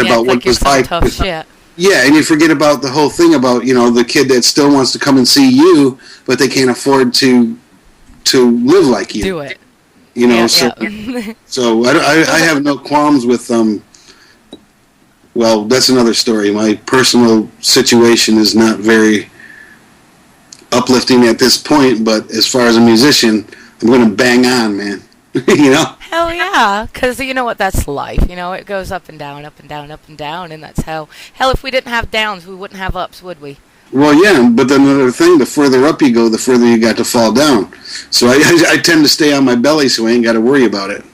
about what it was like. Tough shit. Yeah, and you forget about the whole thing about, the kid that still wants to come and see you, but they can't afford to live like you. Do it. So I have no qualms with well, that's another story. My personal situation is not very uplifting at this point, but as far as a musician, I'm going to bang on, man. Hell yeah, because you know what, that's life. It goes up and down, up and down, up and down, and that's how. Hell, if we didn't have downs, we wouldn't have ups, would we? Well, yeah, but then another thing, the further up you go, the further you got to fall down. So I tend to stay on my belly, so I ain't got to worry about it.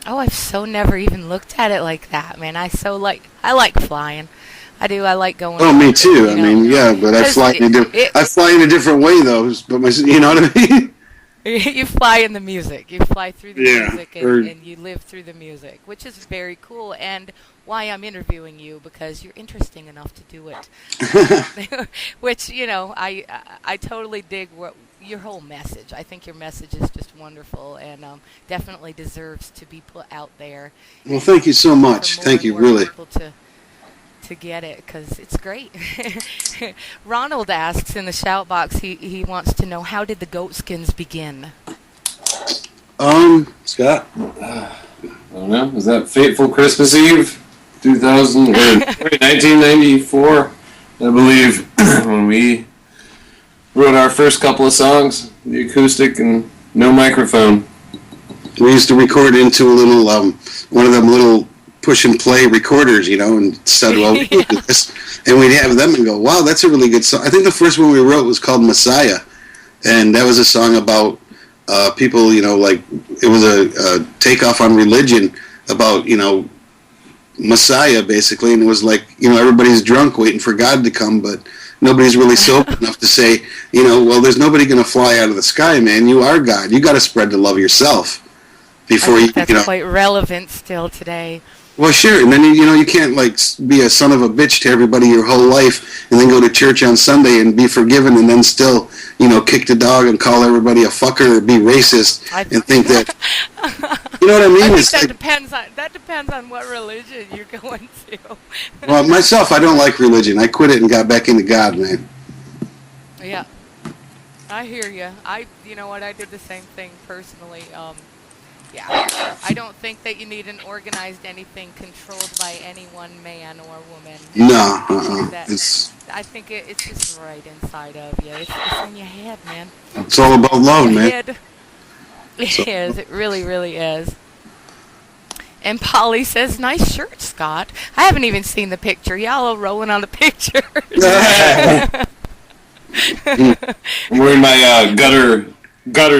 Oh, I've so never even looked at it like that, man. I like flying. I do. I like going. Oh, me too. But I fly in a different way, though. But you know what I mean? You fly in the music. You fly through the music, and you live through the music, which is very cool. And why I'm interviewing you, because you're interesting enough to do it. Which, I totally dig your whole message. I think your message is just wonderful, and definitely deserves to be put out there. Well, thank you so much. Thank you, really. To get it, because it's great. Ronald asks in the shout box, he wants to know, how did the Goatskins begin? Scott? I don't know. Was that fateful Christmas Eve, 1994, I believe, when we wrote our first couple of songs, the acoustic and no microphone. We used to record into a little, one of them little push and play recorders, and said, well, we do this. And we'd have them and go, wow, that's a really good song. I think the first one we wrote was called Messiah. And that was a song about people, like it was a takeoff on religion about, Messiah, basically. And it was like, everybody's drunk waiting for God to come, but nobody's really sober enough to say, well, there's nobody going to fly out of the sky, man. You are God. You got to spread the love yourself before I think that's quite relevant still today. Well, sure, and then you can't be a son of a bitch to everybody your whole life, and then go to church on Sunday and be forgiven, and then still kick the dog and call everybody a fucker or be racist and think that you know what I mean. I think that depends on what religion you're going to. Well, myself, I don't like religion. I quit it and got back into God, man. Yeah, I hear you. You know what? I did the same thing personally. Yeah, I don't think that you need an organized anything controlled by any one man or woman. No, I think it's just right inside of you. It's in your head, man. It's all about love, man. It is. It really, really is. And Polly says, nice shirt, Scott. I haven't even seen the picture. Y'all are rolling on the pictures. I'm wearing my gutter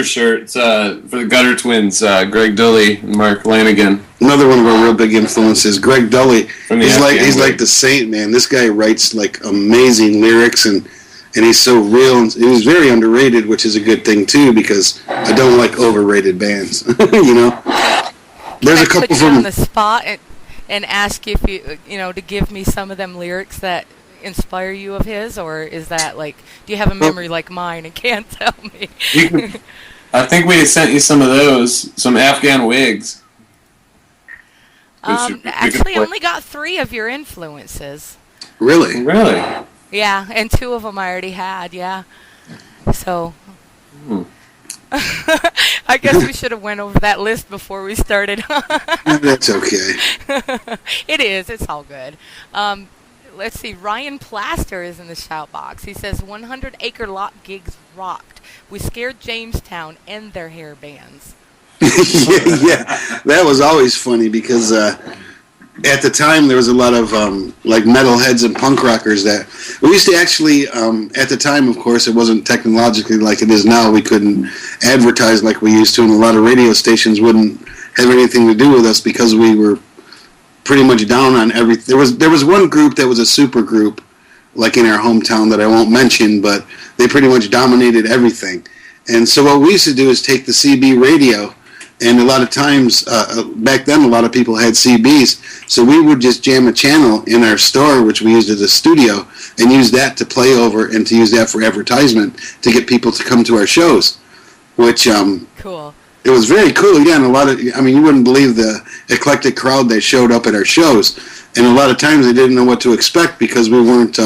shirts for the Gutter Twins, Greg Dully and Mark Lanigan. Another one of our real big influences, Greg Dully. He's like the saint, man. This guy writes like amazing lyrics, and he's so real. And he was very underrated, which is a good thing too, because I don't like overrated bands. There's a couple from on the spot and ask if you to give me some of them lyrics that inspire you of his, or is that like, do you have a memory like mine and can't tell me? I think we sent you some of those, some Afghan wigs. Actually, I only got 3 of your influences. Really? Yeah, and 2 of them I already had. Yeah, so I guess we should have went over that list before we started. That's okay. It is. It's all good. Let's see, Ryan Plaster is in the shout box. He says, 100 Acre Lot gigs rocked. We scared Jamestown and their hair bands. yeah, that was always funny because at the time there was a lot of like metalheads and punk rockers that we used to actually, at the time, of course, it wasn't technologically like it is now. We couldn't advertise like we used to, and a lot of radio stations wouldn't have anything to do with us because we were pretty much down on everything. There was one group that was a super group, like in our hometown that I won't mention, but they pretty much dominated everything. And so what we used to do is take the CB radio, and a lot of times, back then a lot of people had CBs, so we would just jam a channel in our store, which we used as a studio, and use that to play over and to use that for advertisement to get people to come to our shows, which cool. It was very cool. Yeah, and you wouldn't believe the eclectic crowd that showed up at our shows. and a lot of times they didn't know what to expect because we weren't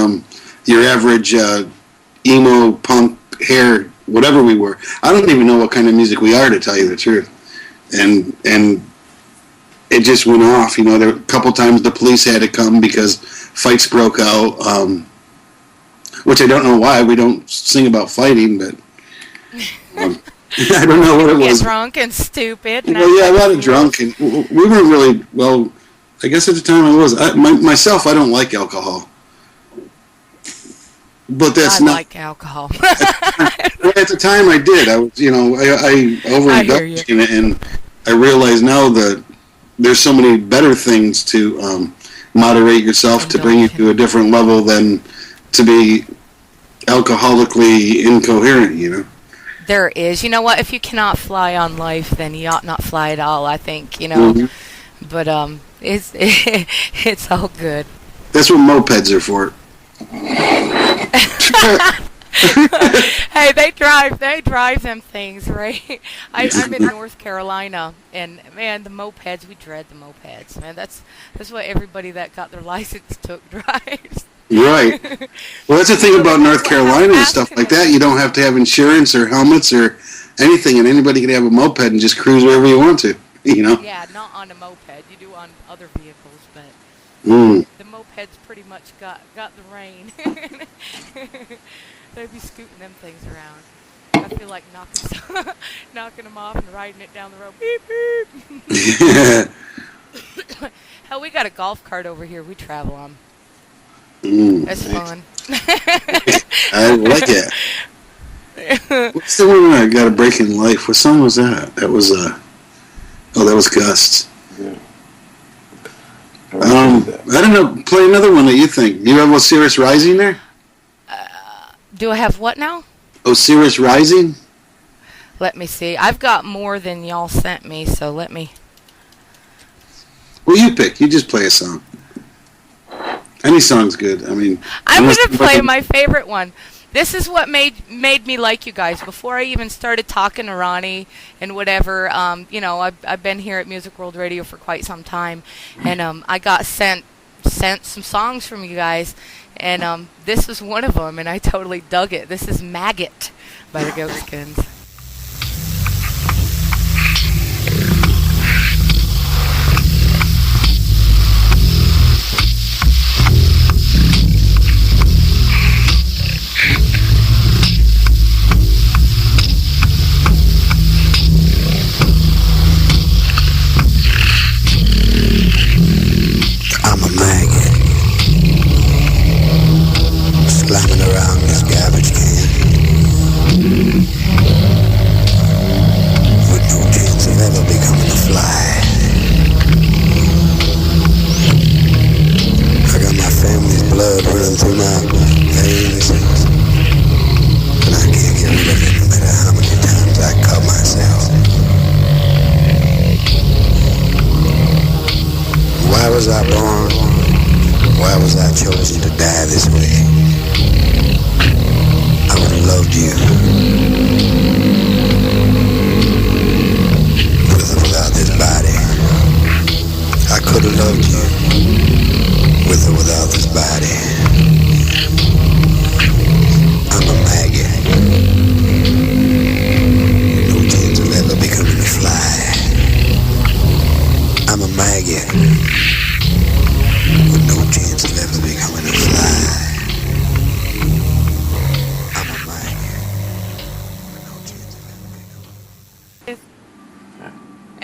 your average emo, punk, hair, whatever we were. I don't even know what kind of music we are, to tell you the truth. And it just went off. You know, there a couple times the police had to come because fights broke out, which I don't know why. We don't sing about fighting, but I don't know what it was. Get drunk and stupid. Well, yeah, a lot of drunk, and we weren't really, well, I guess at the time I was. Myself, I don't like alcohol. But that's I not. like alcohol. At the time I did. I was, I overindulged in it, and I realize now that there's so many better things to moderate yourself to bring you to a different level than to be alcoholically incoherent, you know? There is. You know what? If you cannot fly on life, then you ought not fly at all, I think, you know. Mm-hmm. But it's all good. That's what mopeds are for. Hey, they drive them things, right? I'm in North Carolina, and man, the mopeds, we dread the mopeds, man. That's what everybody that got their license took drives. Right. Well, that's the thing about North Carolina and stuff like that. You don't have to have insurance or helmets or anything, and anybody can have a moped and just cruise wherever you want to, you know? Yeah, not on a moped. You do on other vehicles, but the mopeds pretty much got the reign. They'd be scooting them things around. I feel like knocking them off and riding it down the road. Beep, beep. Yeah. Hell, we got a golf cart over here we travel on. That's fun. I like it. What's the one I got a break in life? What song was that? That was that was Gust. Yeah. I don't know. Play another one that you think. Do you have Osiris Rising there? Do I have what now? Osiris Rising? Let me see. I've got more than y'all sent me, so let me... Well, you pick. You just play a song. Any song's good. I mean... I'm going to play my favorite one. This is what made me like you guys. Before I even started talking to Ronnie and whatever, I've been here at Music World Radio for quite some time, and I got sent some songs from you guys, and this was one of them, and I totally dug it. This is Maggot by the Goatskins. Slamming around this garbage can with no chance of ever becoming a fly. I got my family's blood running through my veins, and I can't get rid of it no matter how many times I cut myself. Why was I born? Why was I chosen to die this way? I would have loved you with or without this body. I could have loved you with or without this body. I'm a maggot. No chance of ever becoming a fly. I'm a maggot with no chance of ever becoming a fly.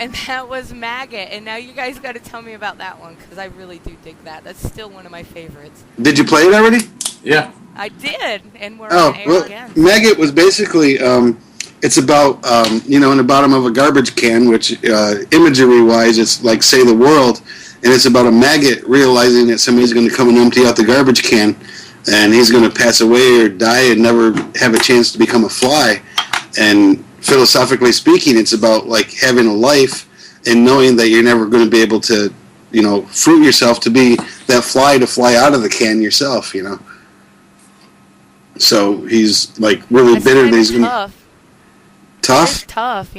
And that was Maggot. And now you guys got to tell me about that one, because I really do dig that. That's still one of my favorites. Did you play it already? Yeah. I did, and we're on air again. Maggot was basically, it's about, in the bottom of a garbage can, which imagery-wise, it's like Say the World, and it's about a maggot realizing that somebody's going to come and empty out the garbage can, and he's going to pass away or die and never have a chance to become a fly. And philosophically speaking, it's about like having a life and knowing that you're never going to be able to, fruit yourself to be that fly to fly out of the can yourself, So he's like really bitter that he's going to... Tough. Tough? It's tough,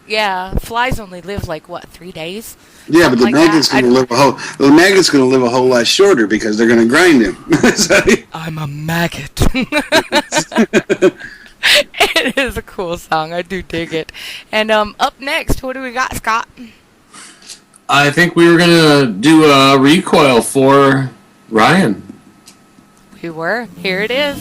Yeah, flies only live like what, 3 days? Yeah, but the Something like maggot's that. going to live a whole. The maggot's going to live a whole lot shorter because they're going to grind him. So, I'm a maggot. It is a cool song. I do dig it. And up next, what do we got, Scott? I think we were gonna do a recoil for Ryan. We were. Here it is.